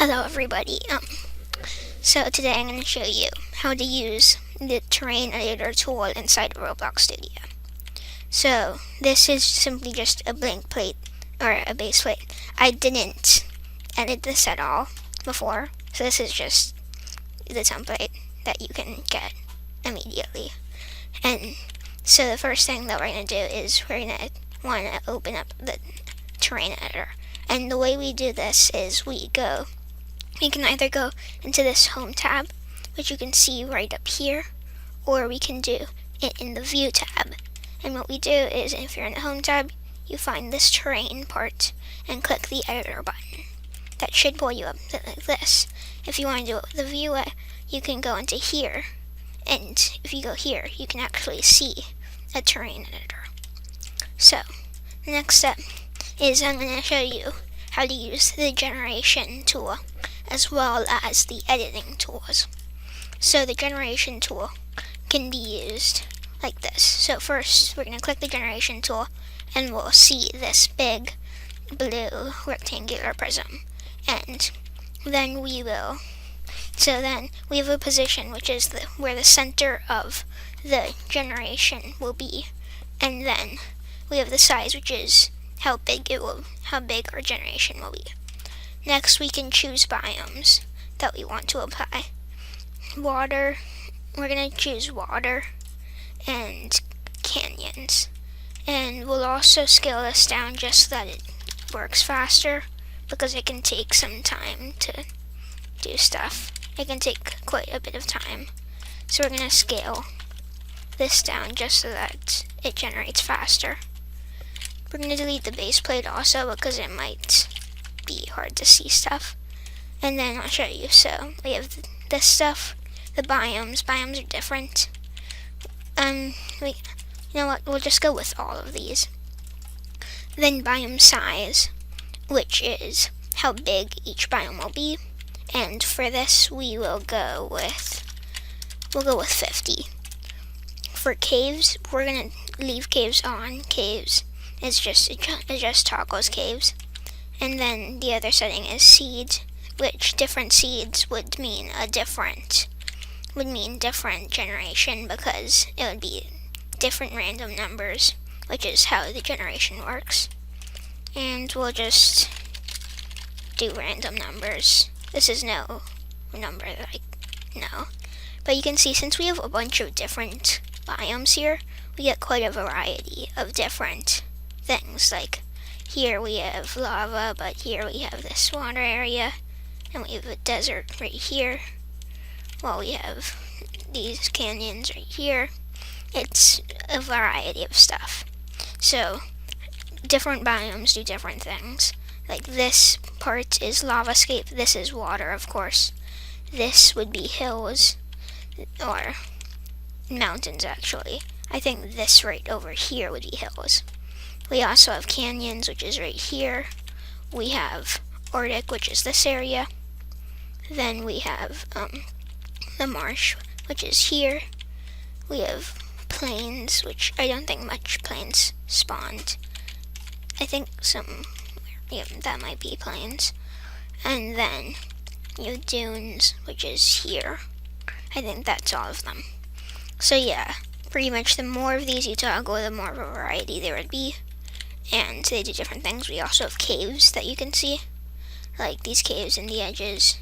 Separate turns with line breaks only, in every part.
Hello everybody. So today I'm going to show you how to use the terrain editor tool inside Roblox Studio. So this is simply just a blank plate or a base plate. I didn't edit this at all before, so this is just the template that you can get immediately. And so the first thing that we're going to do is we're going to want to open up the terrain editor. And the way we do this is we can either go into this home tab, which you can see right up here, or we can do it in the view tab. And what we do is, if you're in the home tab, you find this terrain part and click the editor button. That should pull you up like this. If you want to do it with the view, you can go into here, and if you go here, you can actually see a terrain editor. So the next step is I'm going to show you how to use the generation tool as well as the editing tools. So the generation tool can be used like this. So first we're going to click the generation tool and we'll see this big blue rectangular prism. And then we have a position, which is where the center of the generation will be. And then we have the size, which is how big our generation will be. Next, we can choose biomes that we want to apply. Water, we're going to choose water and canyons. And we'll also scale this down just so that it works faster, because it can take some time to do stuff. It can take quite a bit of time. So we're going to scale this down just so that it generates faster. We're going to delete the base plate also because it might be hard to see stuff. And then I'll show you. So we have this stuff, the biomes. Biomes are different. You know what? We'll just go with all of these. Then biome size, which is how big each biome will be. And for this, we'll go with 50. For caves, we're gonna leave caves on. Caves is it just toggles caves. And then the other setting is seeds, which different seeds would mean different generation, because it would be different random numbers, which is how the generation works. And we'll just do random numbers. This is no number, no. But you can see, since we have a bunch of different biomes here, we get quite a variety of different things. Like here we have lava, but here we have this water area, and we have a desert right here. Well, we have these canyons right here. It's a variety of stuff. So different biomes do different things. Like this part is lavascape, this is water, of course. This would be hills, or mountains actually. I think this right over here would be hills. We also have canyons, which is right here. We have Arctic, which is this area. Then we have the marsh, which is here. We have plains, which I don't think much plains spawned. I think that might be plains. And then you have dunes, which is here. I think that's all of them. So yeah, pretty much the more of these you toggle, the more variety there would be. And they do different things. We also have caves that you can see. Like these caves in the edges.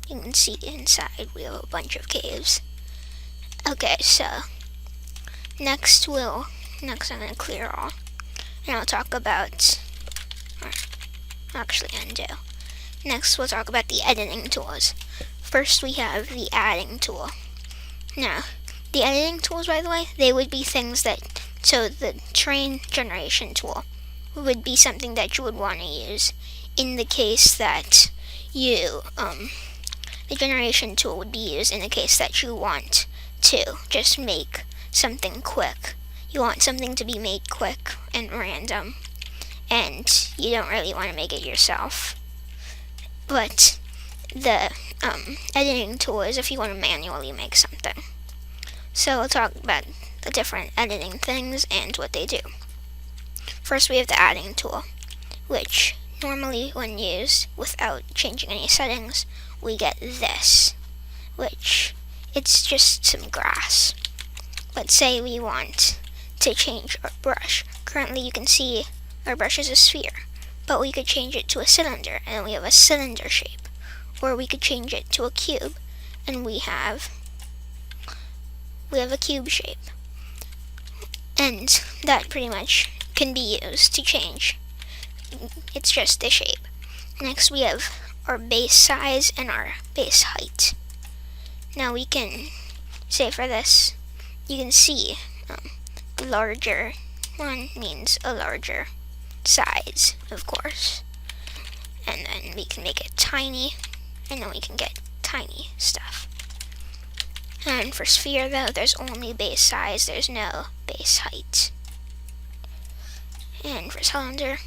You can see inside we have a bunch of caves. Okay, so next I'm going to clear all. And I'll talk about, undo. Next we'll talk about the editing tools. First we have the adding tool. Now, the editing tools, by the way, they would be things so the terrain generation tool would be something that you would want to use in the case that the generation tool would be used in the case that you want to just make something quick. You want something to be made quick and random, and you don't really want to make it yourself. But the editing tool is if you want to manually make something. So we'll talk about the different editing things and what they do. First we have the adding tool, which normally when used without changing any settings, we get this, which it's just some grass. But say we want to change our brush. Currently you can see our brush is a sphere, but we could change it to a cylinder and we have a cylinder shape. Or we could change it to a cube and we have a cube shape. And that pretty much can be used to change. It's just the shape. Next we have our base size and our base height. Now we can say for this, you can see the larger one means a larger size, of course. And then we can make it tiny, and then we can get tiny stuff. And for sphere though, there's only base size, there's no base height. And for cylinder,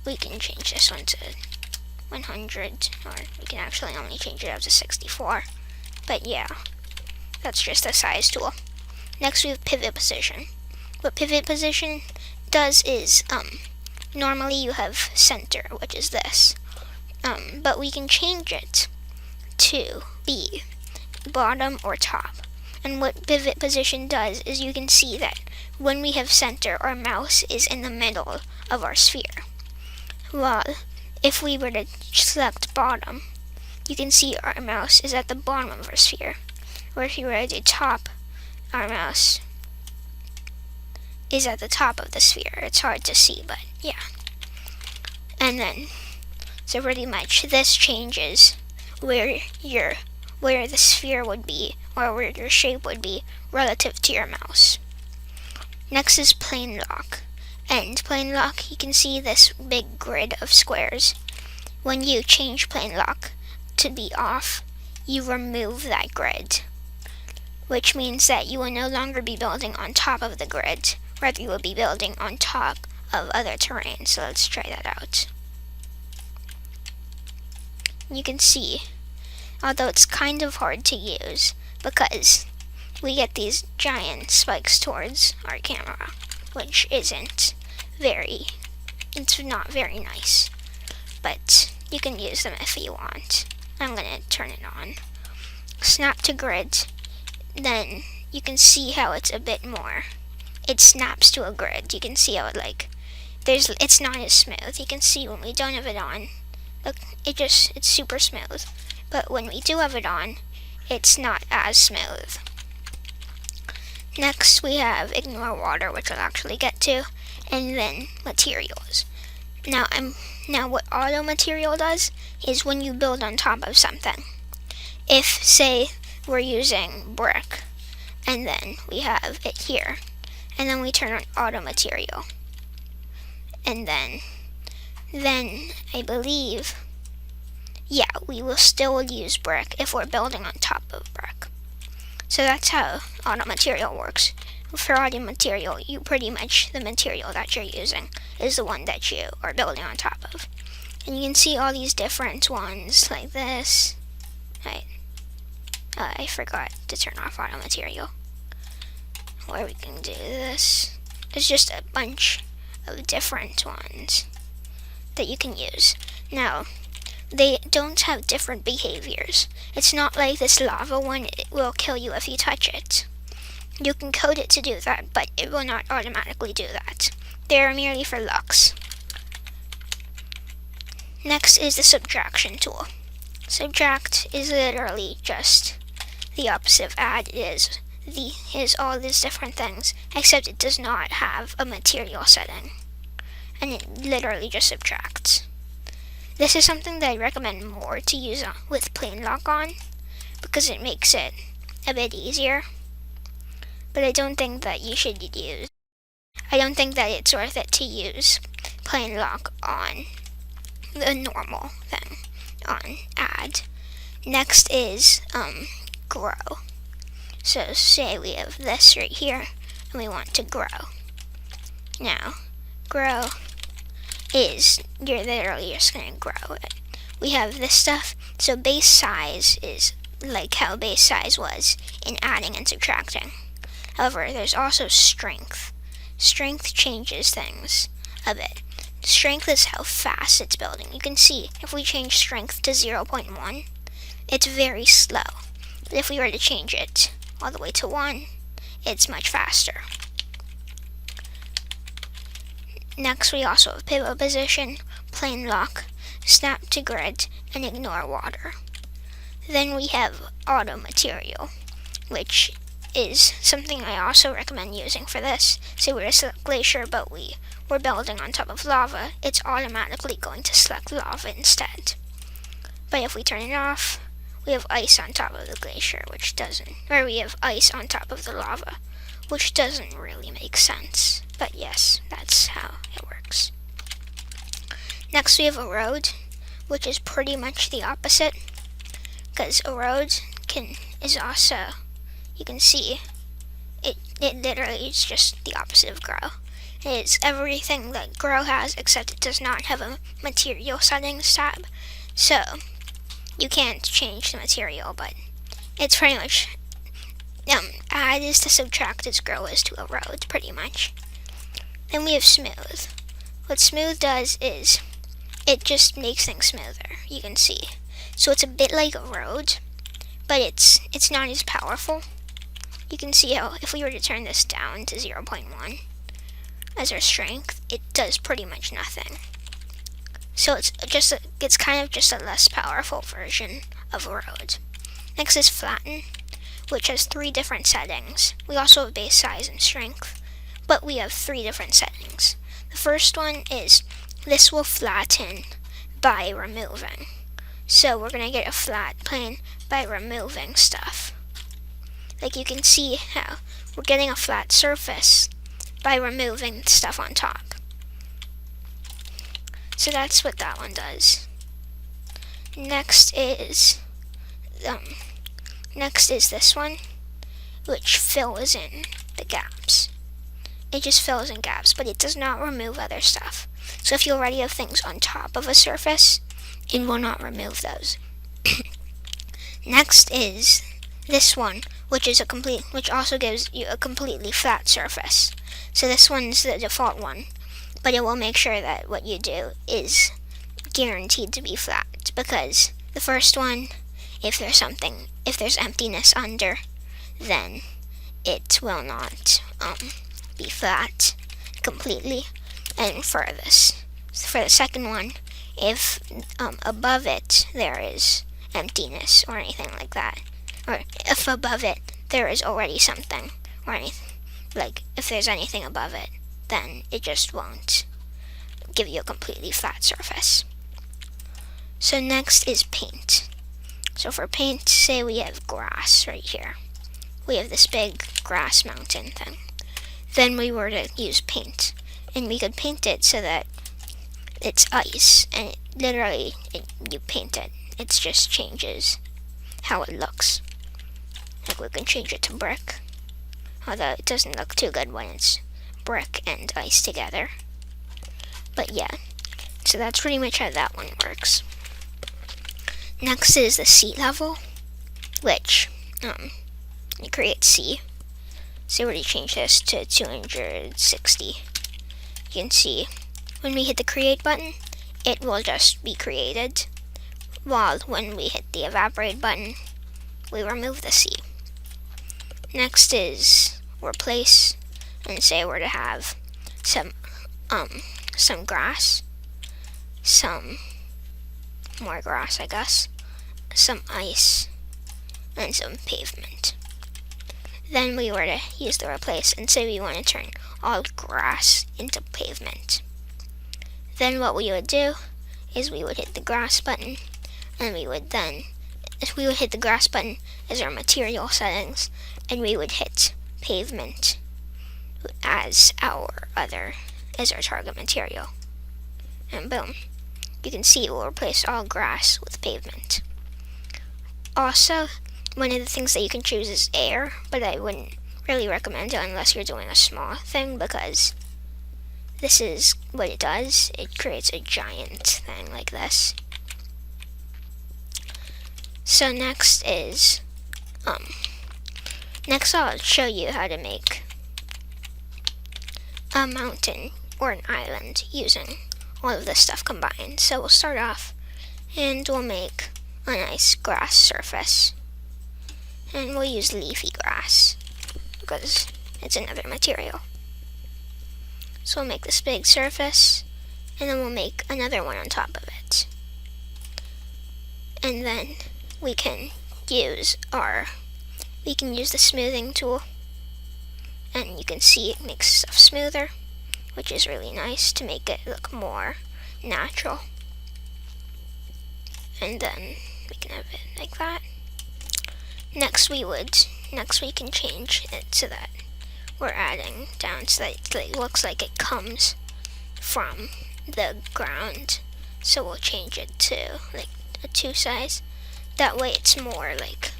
we can change this one to 100, or we can actually only change it up to 64. But yeah, that's just a size tool. Next we have pivot position. What pivot position does is, normally you have center, which is this. But we can change it to be bottom or top. And what pivot position does is you can see that when we have center, our mouse is in the middle of our sphere. While if we were to select bottom, you can see our mouse is at the bottom of our sphere. Or if you were to do top, our mouse is at the top of the sphere. It's hard to see, but yeah. And then, so pretty much this changes where the sphere would be, or where your shape would be relative to your mouse. Next is plane lock. And plane lock, you can see this big grid of squares. When you change plane lock to be off, you remove that grid, which means that you will no longer be building on top of the grid, rather you will be building on top of other terrain. So let's try that out. You can see, although it's kind of hard to use because we get these giant spikes towards our camera, which it's not very nice, but you can use them if you want. I'm gonna turn it on. Snap to grid, then you can see how it's a bit more. It snaps to a grid. You can see how it's not as smooth. You can see when we don't have it on, look, it's super smooth. But when we do have it on, it's not as smooth. Next we have ignore water, which we'll actually get to, and then materials. Now what auto material does is when you build on top of something. If, say, we're using brick, and then we have it here, and then we turn on auto material, and then I believe, yeah, we will still use brick if we're building on top of brick. So that's how auto material works. For auto material, the material that you're using is the one that you are building on top of. And you can see all these different ones like this. Right. I forgot to turn off auto material. Where we can do this. There's just a bunch of different ones that you can use. Now, they don't have different behaviors. It's not like this lava one, it will kill you if you touch it. You can code it to do that, but it will not automatically do that. They are merely for looks. Next is the subtraction tool. Subtract is literally just the opposite of add. It is all these different things, except it does not have a material setting. And it literally just subtracts. This is something that I recommend more to use with plane lock on, because it makes it a bit easier. But I don't think that it's worth it to use plane lock on the normal thing, on add. Next is grow. So say we have this right here, and we want to grow. Now, grow is, you're literally just going to grow it. We have this stuff, so base size is like how base size was in adding and subtracting. However, there's also strength. Strength changes things a bit. strength is how fast it's building. You can see if we change strength to 0.1, it's very slow. But if we were to change it all the way to 1, it's much faster. Next, we also have pivot position, plane lock, snap to grid, and ignore water. Then we have auto material, which is something I also recommend using for this. Say we're a select glacier, but we're building on top of lava, it's automatically going to select lava instead. But if we turn it off, we have ice on top of the glacier, which doesn't, or we have ice on top of the lava, which doesn't really make sense. But yes, that's how it works. Next we have erode, which is pretty much the opposite, because erode is also, you can see, it literally is just the opposite of grow. It's everything that grow has, except it does not have a material settings tab. So you can't change the material, but it's pretty much add is to subtract as grow is to erode, pretty much. Then we have smooth. What smooth does is it just makes things smoother, you can see. So it's a bit like erode, but it's not as powerful. You can see how if we were to turn this down to 0.1 as our strength, it does pretty much nothing. So it's kind of just a less powerful version of erode. Next is flatten, which has 3 different settings. We also have base size and strength, but we have 3 different settings. The first one is this will flatten by removing. So we're going to get a flat plane by removing stuff. Like you can see how we're getting a flat surface by removing stuff on top. So that's what that one does. Next is this one, which fills in the gaps. It just fills in gaps, but it does not remove other stuff. So if you already have things on top of a surface, it will not remove those. Next is this one, which also gives you a completely flat surface. So this one's the default one, but it will make sure that what you do is guaranteed to be flat, because the first one, if there's emptiness under, then it will not be flat completely. And for the second one, if above it there is emptiness or anything like that, or if above it there is already something, or anything, like if there's anything above it, then it just won't give you a completely flat surface. So next is paint. So for paint, say we have grass right here. We have this big grass mountain thing. Then we were to use paint, and we could paint it so that it's ice, and you paint it. It just changes how it looks. Like we can change it to brick, although it doesn't look too good when it's brick and ice together. But yeah, so that's pretty much how that one works. Next is the sea level, which you create sea. So we're going to change this to 260. You can see when we hit the create button, it will just be created, while when we hit the evaporate button, we remove the sea. Next is replace, and say we're to have some grass, some more grass, I guess, some ice, and some pavement. Then we were to use the replace and say we want to turn all grass into pavement. Then what we would do is we would hit the grass button, and we would hit the grass button as our material settings, and we would hit pavement as our target material. And boom, you can see it will replace all grass with pavement. Also, one of the things that you can choose is air, but I wouldn't really recommend it unless you're doing a small thing, because this is what it does. It creates a giant thing like this. So next I'll show you how to make a mountain or an island using all of this stuff combined. So we'll start off and we'll make a nice grass surface. And we'll use leafy grass because it's another material. So we'll make this big surface, and then we'll make another one on top of it. And then we can use the smoothing tool, and you can see it makes stuff smoother, which is really nice to make it look more natural. And then we can have it like that. Next we can change it so that we're adding down so that it looks like it comes from the ground. So we'll change it to like a 2 size. That way it's more like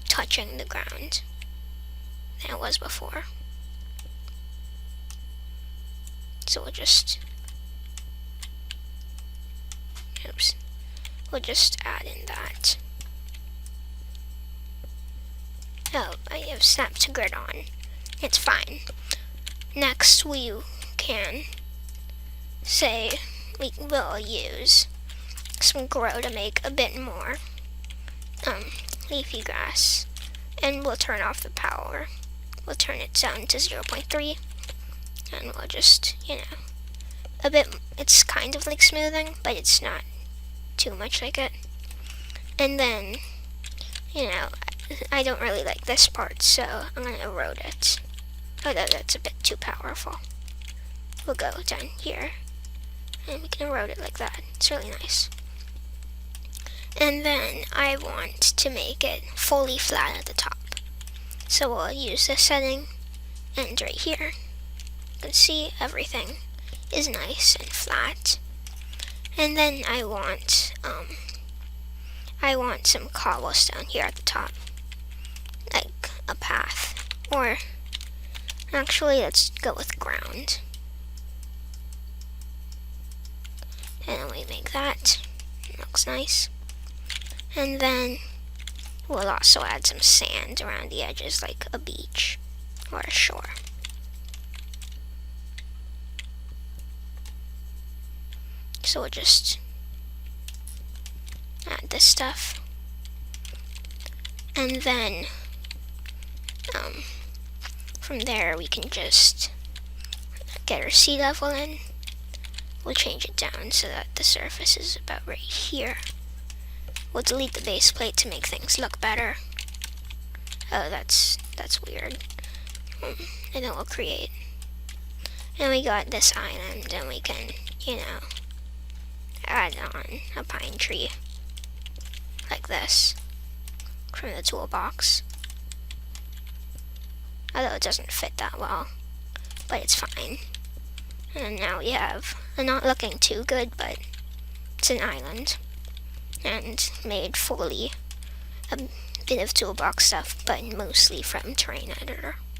touching the ground than it was before. So we'll just add in that. Oh, I have snapped to grid on. It's fine. Next we can say we will use some grow to make a bit more leafy grass, and we'll turn off the power. We'll turn it down to 0.3, and we'll just, it's kind of like smoothing, but it's not too much like it. And then, I don't really like this part, so I'm going to erode it. Although that's a bit too powerful. We'll go down here, and we can erode it like that. It's really nice. And then I want to make it fully flat at the top. So we'll use this setting, and right here, you can see everything is nice and flat. And then I want some cobblestone here at the top, like a path. Or actually, let's go with ground. And then we make that. It looks nice. And then we'll also add some sand around the edges, like a beach or a shore. So we'll just add this stuff. And then from there we can just get our sea level in. We'll change it down so that the surface is about right here. We'll delete the base plate to make things look better. Oh, that's weird. And then we'll create. And we got this island, and we can, add on a pine tree like this from the toolbox. Although it doesn't fit that well, but it's fine. And now we have, not looking too good, but it's an island. And made fully a bit of toolbox stuff, but mostly from terrain editor.